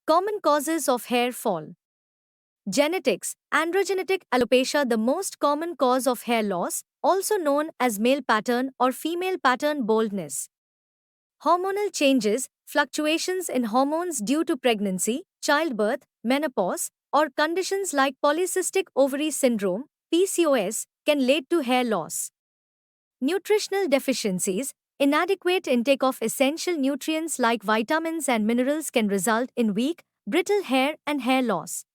Common causes of hair fall. Genetics. Androgenetic alopecia, the most common cause of hair loss, also known as male pattern or female pattern baldness. Hormonal changes, fluctuations in hormones due to pregnancy, childbirth, menopause, or conditions like polycystic ovary syndrome, PCOS, can lead to hair loss. Nutritional deficiencies, inadequate intake of essential nutrients like vitamins and minerals can result in weak, brittle hair and hair loss.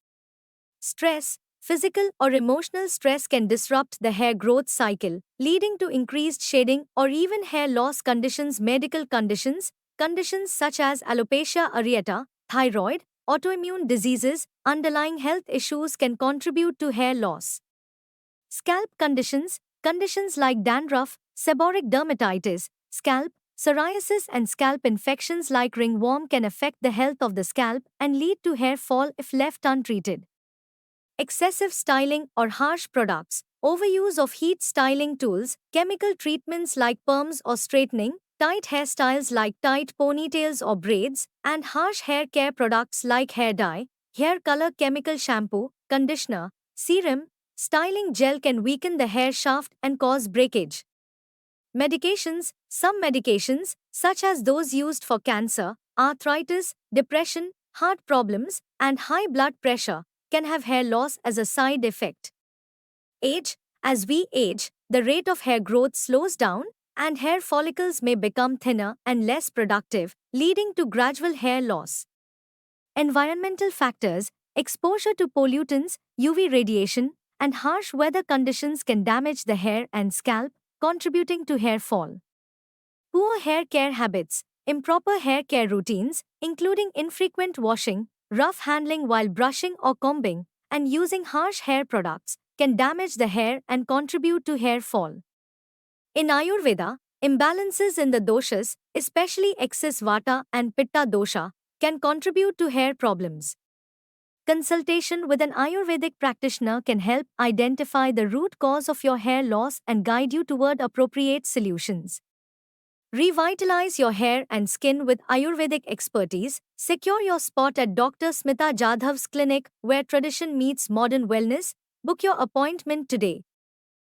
Stress, physical or emotional stress can disrupt the hair growth cycle, leading to increased shedding or even hair loss conditions. Medical conditions, conditions such as alopecia areata, thyroid, autoimmune diseases, underlying health issues can contribute to hair loss. Scalp conditions, conditions like dandruff, seborrheic dermatitis, scalp, psoriasis and scalp infections like ringworm can affect the health of the scalp and lead to hair fall if left untreated. Excessive styling or harsh products, overuse of heat styling tools, chemical treatments like perms or straightening, tight hairstyles like tight ponytails or braids, and harsh hair care products like hair dye, hair color chemical shampoo, conditioner, serum, styling gel can weaken the hair shaft and cause breakage. Medications. Some medications, such as those used for cancer, arthritis, depression, heart problems, and high blood pressure, can have hair loss as a side effect. Age. As we age, the rate of hair growth slows down, and hair follicles may become thinner and less productive, leading to gradual hair loss. Environmental factors, exposure to pollutants, UV radiation, and harsh weather conditions can damage the hair and scalp, contributing to hair fall. Poor hair care habits, improper hair care routines, including infrequent washing, rough handling while brushing or combing, and using harsh hair products, can damage the hair and contribute to hair fall. In Ayurveda, imbalances in the doshas, especially excess vata and pitta dosha, can contribute to hair problems. Consultation with an Ayurvedic practitioner can help identify the root cause of your hair loss and guide you toward appropriate solutions. Revitalize your hair and skin with Ayurvedic expertise. Secure your spot at Dr. Smita Jadhav's clinic, where tradition meets modern wellness. Book your appointment today.